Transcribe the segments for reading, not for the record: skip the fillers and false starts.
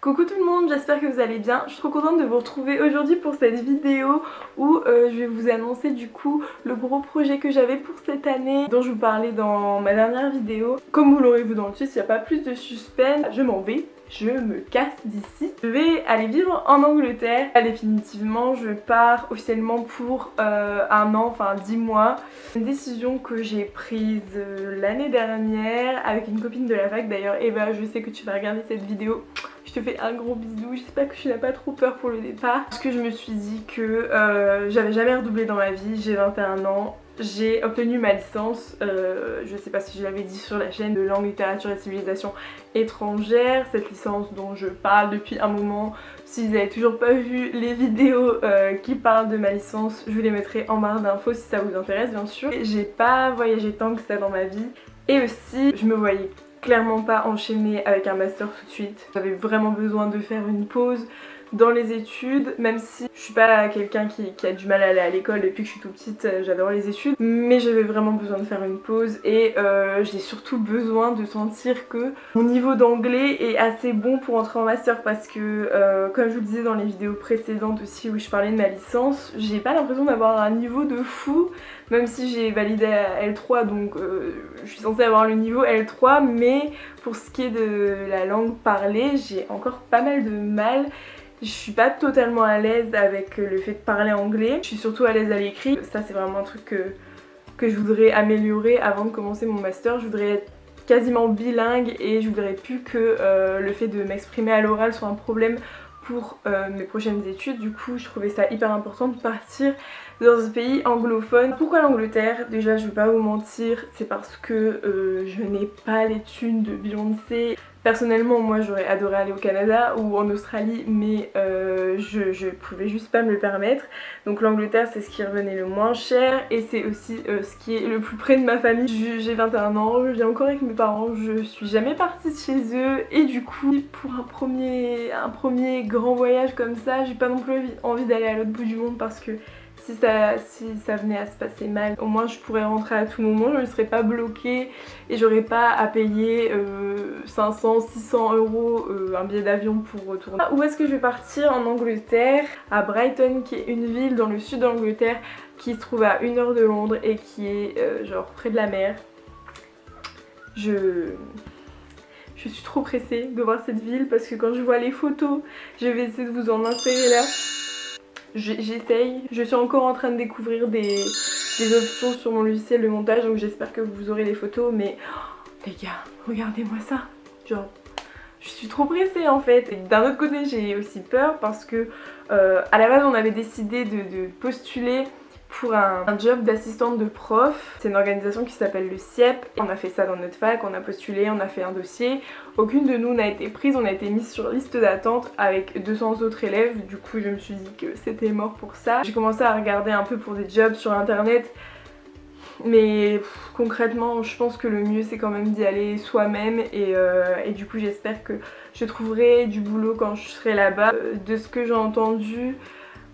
Coucou tout le monde, j'espère que vous allez bien. Je suis trop contente de vous retrouver aujourd'hui pour cette vidéo où je vais vous annoncer du coup le gros projet que j'avais pour cette année dont je vous parlais dans ma dernière vidéo. Comme vous l'aurez vu dans le titre, il n'y a pas plus de suspense, je m'en vais. Je me casse d'ici. Je vais aller vivre en Angleterre. Définitivement, je pars officiellement pour un an, enfin 10 mois. Une décision que j'ai prise l'année dernière avec une copine de la fac. D'ailleurs, Eva, je sais que tu vas regarder cette vidéo. Je te fais un gros bisou, j'espère que tu n'as pas trop peur pour le départ. Parce que je me suis dit que j'avais jamais redoublé dans ma vie, j'ai 21 ans. J'ai obtenu ma licence, je sais pas si je l'avais dit sur la chaîne, de langue, littérature et civilisation étrangère. Cette licence dont je parle depuis un moment. Si vous n'avez toujours pas vu les vidéos qui parlent de ma licence, je vous les mettrai en barre d'infos si ça vous intéresse bien sûr. J'ai pas voyagé tant que ça dans ma vie. Et aussi, je me voyais clairement pas enchaîner avec un master tout de suite. J'avais vraiment besoin de faire une pause dans les études, même si je suis pas quelqu'un qui a du mal à aller à l'école depuis que je suis toute petite, j'adore les études, mais j'avais vraiment besoin de faire une pause et j'ai surtout besoin de sentir que mon niveau d'anglais est assez bon pour entrer en master parce que comme je vous le disais dans les vidéos précédentes aussi où je parlais de ma licence, j'ai pas l'impression d'avoir un niveau de fou, même si j'ai validé à L3 donc je suis censée avoir le niveau L3, mais pour ce qui est de la langue parlée, j'ai encore pas mal de mal. Je suis pas totalement à l'aise avec le fait de parler anglais, je suis surtout à l'aise à l'écrit. Ça c'est vraiment un truc que je voudrais améliorer avant de commencer mon master. Je voudrais être quasiment bilingue et je voudrais plus que le fait de m'exprimer à l'oral soit un problème pour mes prochaines études. Du coup je trouvais ça hyper important de partir dans un pays anglophone. Pourquoi l'Angleterre? Déjà je vais pas vous mentir, c'est parce que je n'ai pas les thunes de Beyoncé. Personnellement moi j'aurais adoré aller au Canada ou en Australie, mais je pouvais juste pas me le permettre. Donc l'Angleterre c'est ce qui revenait le moins cher et c'est aussi ce qui est le plus près de ma famille. J'ai 21 ans, je vis encore avec mes parents, je suis jamais partie de chez eux et du coup pour un premier grand voyage comme ça, j'ai pas non plus envie d'aller à l'autre bout du monde parce que si ça venait à se passer mal, au moins je pourrais rentrer à tout moment, je ne serais pas bloquée et j'aurais pas à payer 500, 600 euros un billet d'avion pour retourner. Où est-ce que je vais partir? En Angleterre, à Brighton, qui est une ville dans le sud d'Angleterre qui se trouve à 1 heure de Londres et qui est genre près de la mer. Je suis trop pressée de voir cette ville parce que quand je vois les photos, je vais essayer de vous en insérer là. J'essaye, je suis encore en train de découvrir des options sur mon logiciel de montage, donc j'espère que vous aurez les photos, mais oh, les gars, regardez-moi ça, genre je suis trop pressée en fait. Et d'un autre côté j'ai aussi peur parce que à la base on avait décidé de postuler pour un job d'assistante de prof. C'est une organisation qui s'appelle le CIEP. On a fait ça dans notre fac, on a postulé, on a fait un dossier. Aucune de nous n'a été prise, on a été mise sur liste d'attente avec 200 autres élèves. Du coup je me suis dit que c'était mort pour ça. J'ai commencé à regarder un peu pour des jobs sur internet. Mais concrètement je pense que le mieux c'est quand même d'y aller soi-même et du coup j'espère que je trouverai du boulot quand je serai là-bas. De ce que j'ai entendu,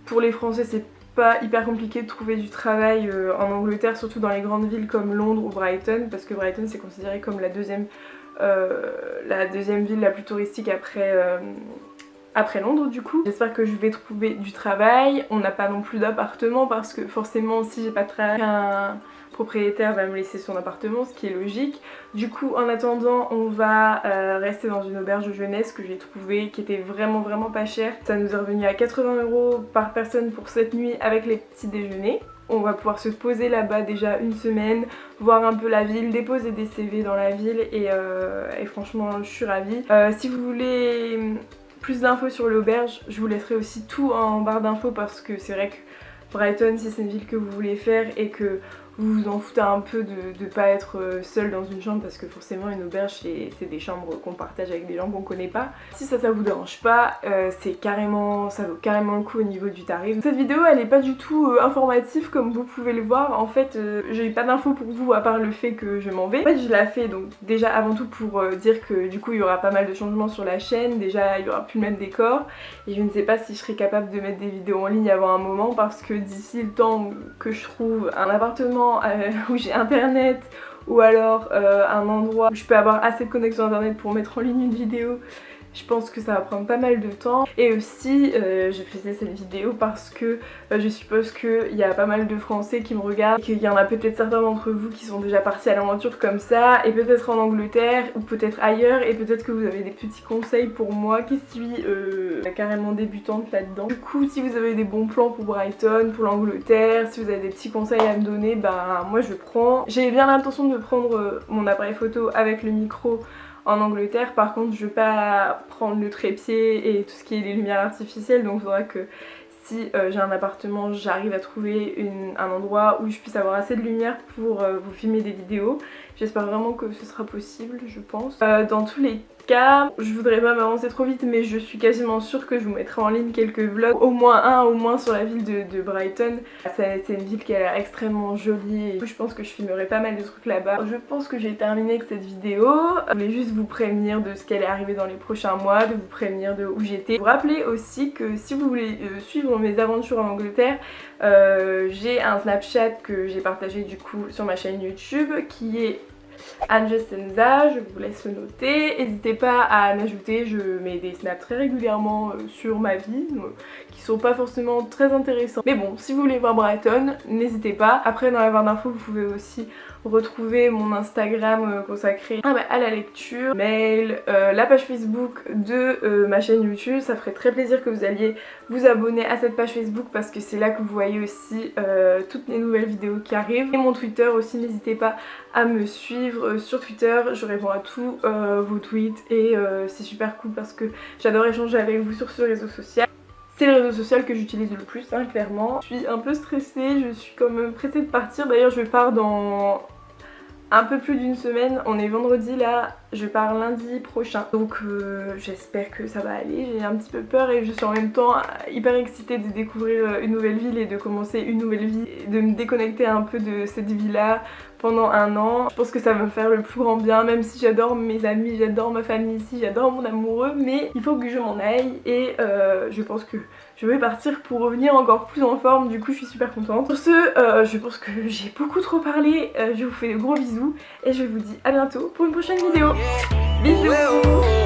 pour les Français c'est pas hyper compliqué de trouver du travail en Angleterre, surtout dans les grandes villes comme Londres ou Brighton, parce que Brighton c'est considéré comme la deuxième ville la plus touristique après Londres du coup. J'espère que je vais trouver du travail. On n'a pas non plus d'appartement parce que forcément si j'ai pas de travail, un propriétaire va me laisser son appartement, ce qui est logique. Du coup en attendant on va rester dans une auberge de jeunesse que j'ai trouvée qui était vraiment pas chère. Ça nous est revenu à 80 € par personne pour cette nuit avec les petits déjeuners. On va pouvoir se poser là-bas déjà une semaine, voir un peu la ville, déposer des CV dans la ville et franchement je suis ravie. Si vous voulez plus d'infos sur l'auberge, je vous laisserai aussi tout en barre d'infos parce que c'est vrai que Brighton, si c'est une ville que vous voulez faire et que vous vous en foutez un peu de pas être seul dans une chambre parce que forcément une auberge c'est des chambres qu'on partage avec des gens qu'on connaît pas. Si ça vous dérange pas, ça vaut carrément le coup au niveau du tarif. Cette vidéo elle est pas du tout informative comme vous pouvez le voir. En fait j'ai eu pas d'infos pour vous à part le fait que je m'en vais. En fait je la fais donc déjà avant tout pour dire que du coup il y aura pas mal de changements sur la chaîne. Déjà il y aura plus le même décor et je ne sais pas si je serai capable de mettre des vidéos en ligne avant un moment parce que d'ici le temps que je trouve un appartement où j'ai internet ou alors un endroit où je peux avoir assez de connexion internet pour mettre en ligne une vidéo, je pense que ça va prendre pas mal de temps. Et aussi je faisais cette vidéo parce que je suppose qu'il y a pas mal de Français qui me regardent, qu'il y en a peut-être certains d'entre vous qui sont déjà partis à l'aventure comme ça, et peut-être en Angleterre ou peut-être ailleurs, et peut-être que vous avez des petits conseils pour moi qui suis carrément débutante là-dedans. Du coup, si vous avez des bons plans pour Brighton, pour l'Angleterre, si vous avez des petits conseils à me donner, bah moi je prends. J'ai bien l'intention de prendre mon appareil photo avec le micro en Angleterre. Par contre, je vais pas prendre le trépied et tout ce qui est les lumières artificielles, donc il faudra que si j'ai un appartement, j'arrive à trouver un endroit où je puisse avoir assez de lumière pour vous filmer des vidéos. J'espère vraiment que ce sera possible, je pense. Dans tous les cas, je voudrais pas m'avancer trop vite, mais je suis quasiment sûre que je vous mettrai en ligne quelques vlogs, au moins sur la ville de Brighton. C'est une ville qui a l'air extrêmement jolie et je pense que je filmerai pas mal de trucs là-bas. Je pense que j'ai terminé avec cette vidéo. Je voulais juste vous prévenir de ce qui allait arriver dans les prochains mois, de vous prévenir de où j'étais. Vous rappelez aussi que si vous voulez suivre mes aventures en Angleterre, j'ai un Snapchat que j'ai partagé du coup sur ma chaîne YouTube qui est Angesenza, je vous laisse le noter. N'hésitez pas à m'ajouter, je mets des snaps très régulièrement sur ma vie qui sont pas forcément très intéressants. Mais bon, si vous voulez voir Brighton, n'hésitez pas. Après dans la barre d'infos vous pouvez aussi retrouver mon Instagram consacré à la lecture, mail, la page Facebook de ma chaîne YouTube. Ça ferait très plaisir que vous alliez vous abonner à cette page Facebook parce que c'est là que vous voyez aussi toutes les nouvelles vidéos qui arrivent. Et mon Twitter aussi, n'hésitez pas à me suivre sur Twitter, je réponds à tous vos tweets et c'est super cool parce que j'adore échanger avec vous sur ce réseau social. C'est le réseau social que j'utilise le plus, hein, clairement. Je suis un peu stressée, je suis quand même pressée de partir. D'ailleurs, je pars dans un peu plus d'une semaine. On est vendredi là, je pars lundi prochain. Donc j'espère que ça va aller. J'ai un petit peu peur et je suis en même temps hyper excitée de découvrir une nouvelle ville et de commencer une nouvelle vie. Et de me déconnecter un peu de cette vie-là pendant un an. Je pense que ça va me faire le plus grand bien, même si j'adore mes amis, j'adore ma famille ici, j'adore mon amoureux, mais il faut que je m'en aille et je pense que je vais partir pour revenir encore plus en forme. Du coup je suis super contente. Sur ce, je pense que j'ai beaucoup trop parlé. Je vous fais de gros bisous et je vous dis à bientôt pour une prochaine vidéo. Bisous.